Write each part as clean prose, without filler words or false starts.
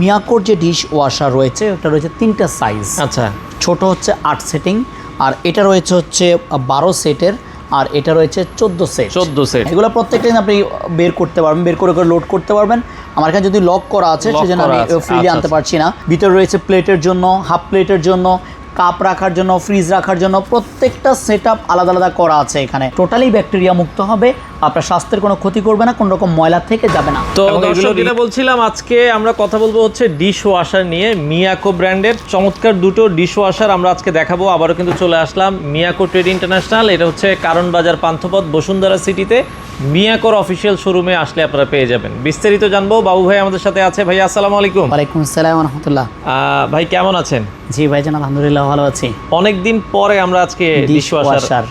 মিয়াকোর যে dish washer রয়েছে ওটা রয়েছে তিনটা সাইজ। আচ্ছা, ছোট হচ্ছে 8 সেটিং, আর এটা রয়েছে হচ্ছে 12 সেটের, আর এটা রয়েছে 14 সেট। 14 সেট। এগুলো প্রত্যেকটাই আপনি বের করতে পারবেন, বের করে লোড করতে পারবেন। আমার কাছে যদি লক করা আছে সেজন্য আমি ফ্রিলি আনতে পারছি না। ভিতরে রয়েছে প্লেটের জন্য, হাফ প্লেটের জন্য, কাপ রাখার জন্য, ফ্রিজ রাখার জন্য, প্রত্যেকটা সেটআপ আলাদা আলাদা করা আছে। এখানে টোটালি ব্যাকটেরিয়া মুক্ত হবে, আপনার স্বাস্থ্যের কোনো ক্ষতি করবে না, কোনো রকম ময়লা থেকে যাবে না। তো দর্শক যেটা বলছিলাম, আজকে আমরা কথা বলবো হচ্ছে ডিশ ওয়াশার নিয়ে। মিয়াকো ব্র্যান্ডের চমৎকার দুটো ডিশ ওয়াশার আমরা আজকে দেখাবো। আবারও কিন্তু চলে আসলাম মিয়াকো ট্রেড ইন্টারন্যাশনাল। এটা হচ্ছে কারণ বাজার পান্থপথ বসুন্ধরা সিটিতে মিয়াকোর অফিসিয়াল শোরুমে আসলে আপনারা পেয়ে যাবেন। বিস্তারিত জানবো। বাবু ভাই আমাদের সাথে আছে। ভাই আসসালামু আলাইকুম। ওয়ালাইকুম আসসালাম ওয়া রাহমাতুল্লাহ। ভাই কেমন আছেন? জি ভাইজান, আলহামদুলিল্লাহ ভালো আছি। অনেকদিন পরে আমরা আজকে ডিশ ওয়াশার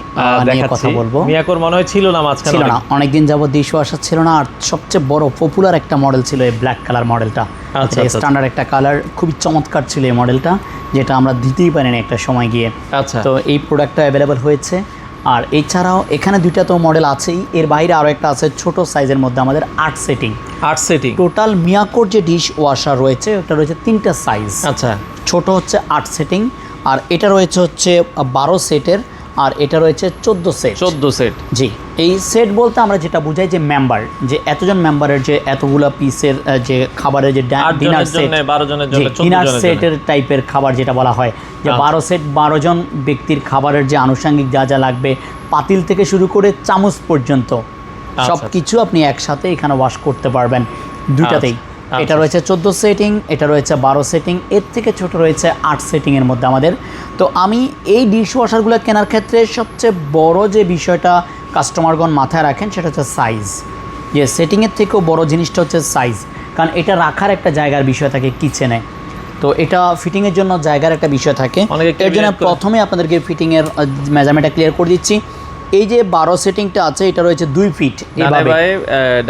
নিয়ে কথা বলবো। মিয়াকোর মনে হয় ছিল না মাঝখানে, ছিল না, অনেকদিন যাবত ডিশ ওয়াশার ছিল না। আর সবচেয়ে বড় পপুলার একটা মডেল ছিল এই ব্ল্যাক কালার মডেলটা। আচ্ছা, স্ট্যান্ডার্ড একটা কালার, খুবই চমৎকার ছিল এই মডেলটা, যেটা আমরা দিতেই পারিনি একটা সময় গিয়ে। আচ্ছা, তো এই প্রোডাক্টটা অ্যাভেলেবল হয়েছে। আর এছাড়াও এখানে দুইটা তো মডেল আছেই, এর বাইরে আরও একটা আছে ছোট সাইজের মধ্যে আমাদের 8 সেটিং। 8 সেটিং। টোটাল মিয়াকোর যে ডিশ ওয়াশার রয়েছে ওটা রয়েছে তিনটা সাইজ। আচ্ছা, ছোট হচ্ছে 8 সেটিং, আর এটা রয়েছে হচ্ছে 12 সেটের, আর এটা রয়েছে 14 সেট। 14 সেট। জি, এই সেট বলতে আমরা যেটা বুঝাই যে মেম্বার, যে এতজন মেম্বারের যে এতগুলো পিসের যে খাবারের যে ডিনার সেট, 12 জনের জন্য, 14 ডিনার জনের সেটের টাইপের খাবার যেটা বলা হয়, যে 12 সেট 12 জন ব্যক্তির খাবারের যে আনুষঙ্গিক যা যা লাগবে, পাতিল থেকে শুরু করে চামচ পর্যন্ত সব কিছু আপনি একসাথে এখানে ওয়াশ করতে পারবেন দুইটাতেই। এটা রয়েছে 14 সেটিং, এটা রয়েছে 12 সেটিং, এর থেকে ছোট রয়েছে 8 সেটিংয়ের মধ্যে আমাদের। তো আমি এই ডিশ ওয়াশারগুলো কেনার ক্ষেত্রে সবচেয়ে বড় যে বিষয়টা কাস্টমারগণ মাথায় রাখেন সেটা হচ্ছে সাইজ। যে সেটিংয়ের থেকেও বড় জিনিসটা হচ্ছে সাইজ, কারণ এটা রাখার একটা জায়গার বিষয় থাকে কিচেনে। তো এটা ফিটিংয়ের জন্য জায়গার একটা বিষয় থাকে। এর জন্য প্রথমে আপনাদেরকে ফিটিংয়ের মেজারমেন্টটা ক্লিয়ার করে দিচ্ছি। এই যে 12 সেটিংটা আছে, এটা রয়েছে 2 ফিট,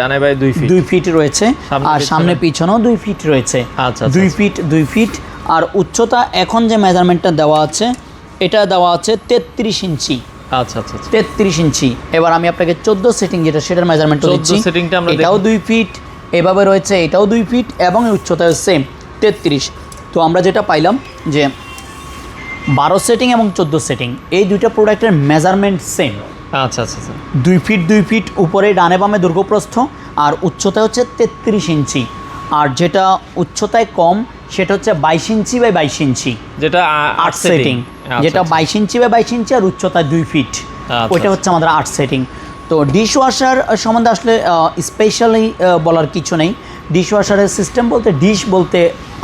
ডানে বাই 2 ফিট, 2 ফিট রয়েছে, আর সামনে পিছনেও 2 ফিট রয়েছে। আচ্ছা, 2 ফিট 2 ফিট। আর উচ্চতা এখন যে মেজারমেন্টটা দেওয়া আছে, এটা দেওয়া আছে 33 ইঞ্চি। আচ্ছা আচ্ছা, 33 ইঞ্চি। এবার আমি আপনাকে 14 সেটিং যেটা, সেটার মেজারমেন্ট দিচ্ছি। এটাও 2 ফিট, এভাবে রয়েছে, এটাও 2 ফিট, এবং উচ্চতাও সেম 33। তো আমরা যেটা পাইলাম যে 12 সেটিং এবং 14 সেটিং এই দুইটা প্রোডাক্টের মেজারমেন্ট সেম। আচ্ছা আচ্ছা, 2 ফিট 2 ফিট উপরে ডানে বামে দৈর্ঘ্যপ্রস্থ, আর উচ্চতা হচ্ছে 33 ইঞ্চি। আর যেটা উচ্চতায় কম সেটা হচ্ছে 22 ইঞ্চি বাই 22 ইঞ্চি, যেটা 8 সেটিং। যেটা 22 ইঞ্চি বাই 22 ইঞ্চি আর উচ্চতায় 2 ফিট, ওইটা হচ্ছে আমাদের 8 সেটিং। তো ডিশ ওয়াশার সম্বন্ধে আসলে স্পেশালি বলার কিছু নেই। ডিশ ওয়াশারের সিস্টেম বলতে, ডিশ বলতে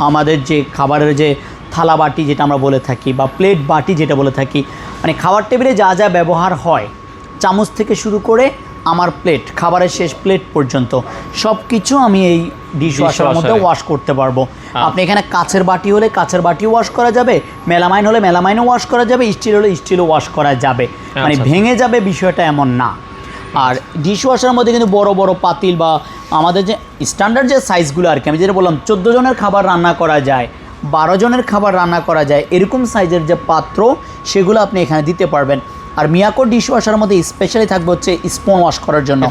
আমাদের যে খাবারের যে থালা বাটি যেটা আমরা বলে থাকি, বা প্লেট বাটি যেটা বলে থাকি, মানে খাবার টেবিলে যা যা ব্যবহার হয়, চামচ থেকে শুরু করে আমার প্লেট, খাবারের শেষ প্লেট পর্যন্ত সব কিছু আমি এই ডিশ ওয়াশারের মধ্যে ওয়াশ করতে পারবো। আপনি এখানে কাচের বাটি হলে কাচের বাটিও ওয়াশ করা যাবে, মেলামাইন হলে মেলামাইনও ওয়াশ করা যাবে, স্টিল হলে স্টিলও ওয়াশ করা যাবে, মানে ভেঙে যাবে বিষয়টা এমন না। আর ডিশ ওয়াশারের মধ্যে কিন্তু বড় বড় পাতিল বা আমাদের যে স্ট্যান্ডার্ড যে সাইজগুলো আর কি, আমি যেটা বললাম 14 জনের খাবার রান্না করা যায়, 12 জনের খাবার রান্না করা যায়, এরকম সাইজের যে পাত্র সেগুলো আপনি এখানে দিতে পারবেন। আর মিয়াকো ডিশ ওয়াশারের মধ্যে স্পেশালি থাকবে হচ্ছে স্পুন ওয়াশ করার জন্য।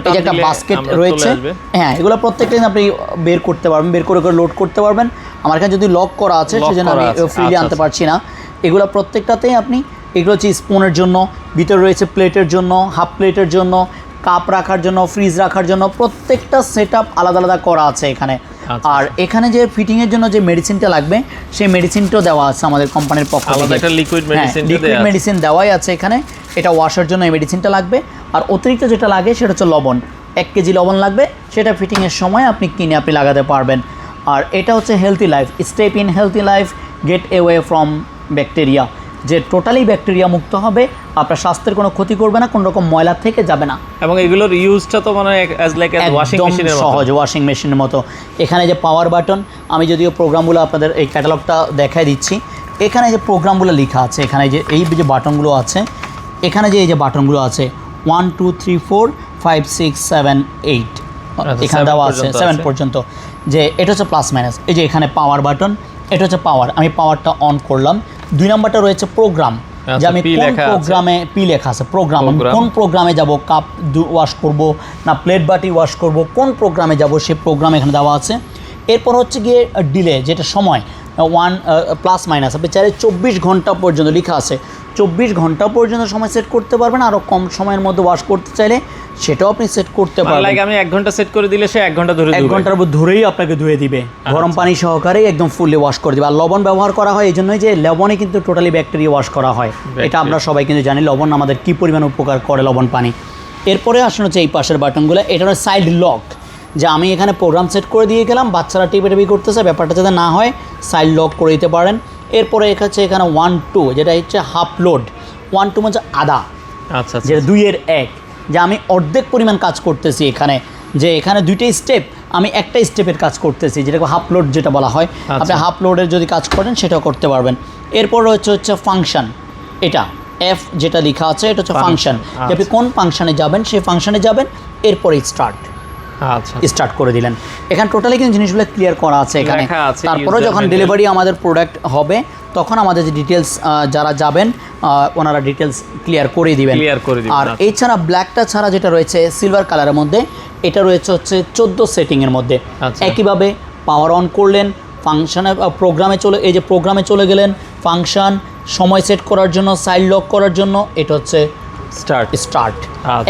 এই যে একটা বাস্কেট রয়েছে, হ্যাঁ, এগুলো প্রত্যেকটাই আপনি বের করতে পারবেন, বের করে লোড করতে পারবেন। আমার কাছে যদি লক করা আছে সেজন্য আমি ফ্রিলি আনতে পারছি না। এগুলো প্রত্যেকটাতেই আপনি, এগুলো হচ্ছে স্পুনের জন্য, ভিতরে রয়েছে প্লেটের জন্য, হাফ প্লেটের জন্য, কাপ রাখার জন্য, ফ্রিজ রাখার জন্য, প্রত্যেকটা সেটআপ আলাদা আলাদা করা আছে এখানে। আর এখানে যে ফিটিংয়ের জন্য যে মেডিসিনটা লাগবে সেই মেডিসিনটাও দেওয়া আছে আমাদের কোম্পানির পক্ষ থেকে। একটা লিকুইড মেডিসিন দেওয়াই আছে এখানে। এটা ওয়াশের জন্য এই মেডিসিনটা লাগবে। আর অতিরিক্ত যেটা লাগে সেটা হচ্ছে লবণ, 1 কেজি লবণ লাগবে, সেটা ফিটিংয়ের সময় আপনি কিনে আপনি লাগাতে পারবেন। আর এটা হচ্ছে healthy life, step in healthy life, gate away from bacteria, যে টোটালি ব্যাকটেরিয়া মুক্ত হবে, আপনার স্বাস্থ্যের কোনো ক্ষতি করবে না, কোনো রকম ময়লা থেকে যাবে না। এবং এগুলোর ইউজটা তো মানে অ্যাজ লাইক ওয়াশিং মেশিনের মতো, সহজ ওয়াশিং মেশিনের মতো। এখানে যে পাওয়ার বাটন, আমি যদিও প্রোগ্রামগুলো আপনাদের এই ক্যাটালগটা দেখাই দিচ্ছি, এখানে যে প্রোগ্রামগুলো লেখা আছে, এখানে যে এই যে বাটনগুলো আছে, এখানে যে এই যে বাটনগুলো আছে 1 2 3 4 5 6 7 8 এখানে দেওয়া আছে 7 পর্যন্ত, যে এটা হচ্ছে প্লাস মাইনাস। এই যে এখানে পাওয়ার বাটন, এটা হচ্ছে পাওয়ার, আমি পাওয়ারটা অন করলাম। 2 নাম্বারটা রয়েছে প্রোগ্রাম, যে আমি কোন প্রোগ্রামে, পি লেখা আছে প্রোগ্রাম, আমি কোন প্রোগ্রামে যাব, কাপ ওয়াশ করব না প্লেট বাটি ওয়াশ করব, কোন প্রোগ্রামে যাব সেই প্রোগ্রাম এখানে দেওয়া আছে। এরপর হচ্ছে গিয়ে ডিলে, যেটা সময় 1 প্লাস মাইনাস, আপনি চাইলে 24 ঘন্টা পর্যন্ত লেখা আছে, 24 ঘন্টা পর্যন্ত সময় সেট করতে পারবেন। আরও কম সময়ের মধ্যে ওয়াশ করতে চাইলে সেটাও আপনি সেট করতে পারবেন। লাইক আমি 1 ঘন্টা সেট করে দিলে সে 1 ঘন্টা ধরে 1 ঘন্টার উপর ধরেই আপনাকে ধুয়ে দিবে, গরম পানি সহকারে একদম ফুললি ওয়াশ করে দিবে। আর লবণ ব্যবহার করা হয় এই জন্যই যে লবণে কিন্তু টোটালি ব্যাকটেরিয়া ওয়াশ করা হয়, এটা আমরা সবাই কিন্তু জানি লবণ আমাদের কী পরিমাণ উপকার করে লবণ পানি। এরপরে আসলে হচ্ছে এই পাশের বাটনগুলো, এটা হলো সাইড লক, যে আমি এখানে প্রোগ্রাম সেট করে দিয়ে গেলাম, বাচ্চারা টিপি করতেছে, ব্যাপারটা যাতে না হয় সাইড লক করে দিতে পারেন। এরপরে হচ্ছে এখানে 1-2, যেটা হচ্ছে হাফ লোড, 1-2 মানে আধা, আচ্ছা, যেটা 2-1, যে আমি অর্ধেক পরিমাণ কাজ করতেছি এখানে, যে এখানে 2টা স্টেপ, আমি একটা স্টেপের কাজ করতেছি, যেটাকে হাফ লোড যেটা বলা হয়। আপনি হাফ লোডের যদি কাজ করেন সেটাও করতে পারবেন। এরপর হচ্ছে ফাংশন, এটা এফ যেটা লেখা আছে এটা হচ্ছে ফাংশন, যে আপনি কোন ফাংশনে যাবেন সেই ফাংশনে যাবেন, এরপরে স্টার্ট করে দিলেন। এখানে টোটালি কিন্তু জিনিসগুলো ক্লিয়ার করা আছে এখানে। তারপরে যখন ডেলিভারি আমাদের প্রোডাক্ট হবে তখন আমাদের যে ডিটেলস যারা যাবেন ওনারা ডিটেলস ক্লিয়ার করে দিবেন। আর এছাড়া ব্ল্যাকটা ছাড়া যেটা রয়েছে সিলভার কালারের মধ্যে, এটা রয়েছে হচ্ছে 14 সেটিংয়ের মধ্যে। একইভাবে পাওয়ার অন করলেন, ফাংশনে প্রোগ্রামে চলে গেলেন, ফাংশন সময় সেট করার জন্য, সাইড লক করার জন্য, এটা হচ্ছে স্টার্ট।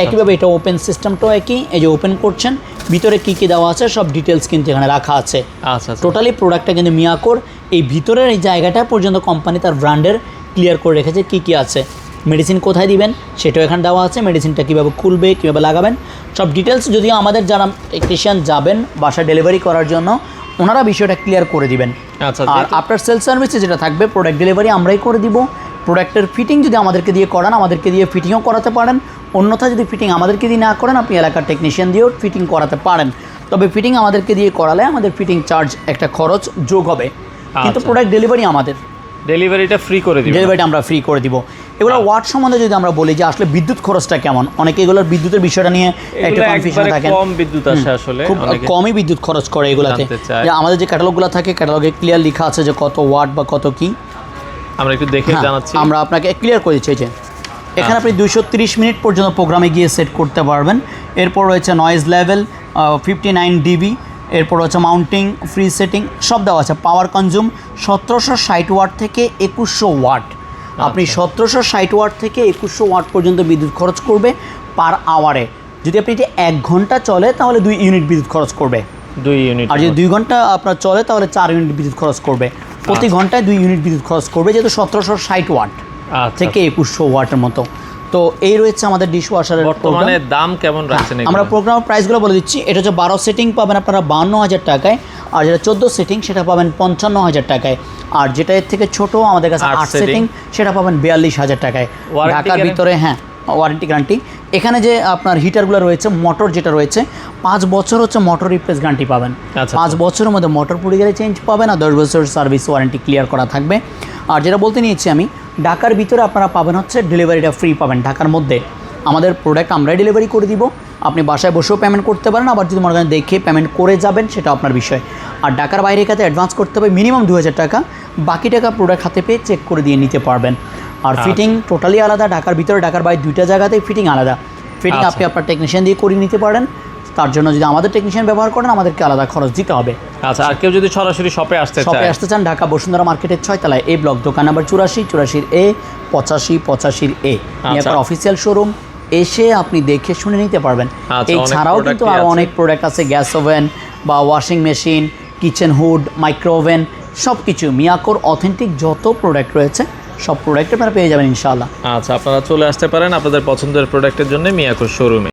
একইভাবে এটা ওপেন সিস্টেমটাও একই, এই যে ওপেন করছেন, ভিতরে কী কী দেওয়া আছে সব ডিটেলস কিন্তু এখানে রাখা আছে। টোটালি প্রোডাক্টটা কিন্তু মিয়াকোর এই ভিতরের এই জায়গাটা পর্যন্ত কোম্পানি তার ব্র্যান্ডের ক্লিয়ার করে রেখেছে কী কী আছে। মেডিসিন কোথায় দিবেন সেটাও এখানে দেওয়া আছে, মেডিসিনটা কীভাবে খুলবে, কীভাবে লাগাবেন, সব ডিটেলস যদিও আমাদের যারা টেকনিশিয়ান যাবেন বাসা ডেলিভারি করার জন্য ওনারা বিষয়টা ক্লিয়ার করে দিবেন। আর আফটার সেল সার্ভিসে যেটা থাকবে, প্রোডাক্ট ডেলিভারি আমরাই করে দিব। প্রোডাক্টের ফিটিং যদি আমাদেরকে দিয়ে করান, আমাদেরকে দিয়ে ফিটিংও করাতে পারেন, অন্যথা যদি ফিটিং আমাদেরকে দিয়ে না করেন আপনি এলাকার টেকনিশিয়ান দিয়েও ফিটিং করাতে পারেন। তবে ফিটিং আমাদেরকে দিয়ে করালে আমাদের ফিটিং চার্জ একটা খরচ যোগ হবে, কিন্তু প্রোডাক্ট ডেলিভারি আমাদের, ডেলিভারিটা ফ্রি করে দিব, ডেলিভারিটা আমরা ফ্রি করে দিব। এগুলো ওয়াট সম্বন্ধে যদি আমরা বলি যে আসলে বিদ্যুৎ খরচটা কেমন, অনেকে এগুলোর বিদ্যুতের বিষয়টা নিয়ে একটা কনফিউশন থাকে, কম বিদ্যুৎ আসে আসলে, খুব কমই বিদ্যুৎ খরচ করে এগুলাতে। যে আমাদের যে ক্যাটালগুলো থাকে ক্যাটালগে ক্লিয়ার লেখা আছে যে কত ওয়াট বা কত কি, আমরা একটু দেখে জানাচ্ছি, আমরা আপনাকে ক্লিয়ার করে দিচ্ছি। যে এখানে আপনি 230 মিনিট পর্যন্ত প্রোগ্রামে গিয়ে সেট করতে পারবেন। এরপর রয়েছে নয়েজ লেভেল 59 dB, এরপর হচ্ছে মাউন্টিং, ফ্রি সেটিং সব দেওয়া আছে। পাওয়ার কনজিউম 1760 ওয়াট থেকে 2100 ওয়াট, আপনি 1760 ওয়াট থেকে 2100 ওয়াট পর্যন্ত বিদ্যুৎ খরচ করবে পার আওয়ারে। যদি আপনি এটি 1 ঘন্টা চলে তাহলে 2 ইউনিট বিদ্যুৎ খরচ করবে, 2 ইউনিট। আর যদি 2 ঘন্টা আপনার চলে তাহলে 4 ইউনিট বিদ্যুৎ খরচ করবে। প্রতি ঘন্টায় 2 ইউনিট বিদ্যুৎ খরচ করবে, যেহেতু 1760 ওয়াট থেকে 2100 ওয়াটের মতো। তো এই রয়েছে আমাদের ডিশ ওয়াশারের। বর্তমানে দাম কেমন রাখছেন? আমরা প্রোগ্রামের প্রাইসগুলো বলে দিচ্ছি। এটা হচ্ছে 12 সেটিং পাবেন আপনারা 52,000 টাকায়, আর যেটা 14 সেটিং সেটা পাবেন 55,000 টাকায়, আর যেটা এর থেকে ছোট আমাদের কাছে 8 সেটিং সেটা পাবেন 42,000 টাকায় ঢাকার ভিতরে। হ্যাঁ, ওয়ারেন্টি গ্যারান্টি। এখানে যে আপনার হিটারগুলো রয়েছে, মোটর যেটা রয়েছে 5 বছর হচ্ছে মোটর রিপ্লেস গ্যারান্টি পাবেন। 5 বছরের মধ্যে মোটর পুড়ে গেলে চেঞ্জ পাবেন, আর 10 বছর সার্ভিস ওয়ারেন্টি ক্লিয়ার করা থাকবে। আর যেটা বলতে নিয়েছি আমি, ঢাকার ভিতরে আপনারা পাবেন হচ্ছে ডেলিভারিটা ফ্রি পাবেন। ঢাকার মধ্যে আমাদের প্রোডাক্ট আমরাই ডেলিভারি করে দিব, আপনি বাসায় বসেও পেমেন্ট করতে পারেন, আবার যদি মনে করেন দেখে পেমেন্ট করে যাবেন সেটা আপনার বিষয়। আর ঢাকার বাইরে খাতে অ্যাডভান্স করতে হবে মিনিমাম 2000 টাকা, বাকি টাকা প্রোডাক্ট হাতে পেয়ে চেক করে দিয়ে নিতে পারবেন। আর ফিটিং টোটালি আলাদা, ঢাকার ভিতরে ঢাকার বাইরে 2টা জায়গাতেই ফিটিং আলাদা। ফিটিং আপনি আপনার টেকনিশিয়ান দিয়ে করিয়ে নিতে পারেন, তার জন্য যদি আমাদের টেকনিশিয়ান ব্যবহার করেন আমাদেরকে আলাদা খরচ দিতে হবে। আচ্ছা, আর কেউ যদি সরাসরি শপে আসতে চান, ঢাকা বসুন্ধরা মার্কেটের 6 তলায় এ ব্লক, দোকান নাম্বার 84, 84A, 85, 85A, মিয়াকোর অফিসিয়াল শোরুম। এসে আপনি দেখে শুনে নিতে পারবেন। এছাড়াও কিন্তু আরও অনেক প্রোডাক্ট আছে, গ্যাস ওভেন বা washing machine, kitchen hood, micro oven, সব কিছু মিয়াকোর অথেন্টিক যত প্রোডাক্ট রয়েছে সব প্রোডাক্ট আপনারা পেয়ে যাবেন ইনশাআল্লাহ। আচ্ছা, আপনারা চলে আসতে পারেন আপনাদের পছন্দের প্রোডাক্টের জন্য মিয়াকোর শোরুমে।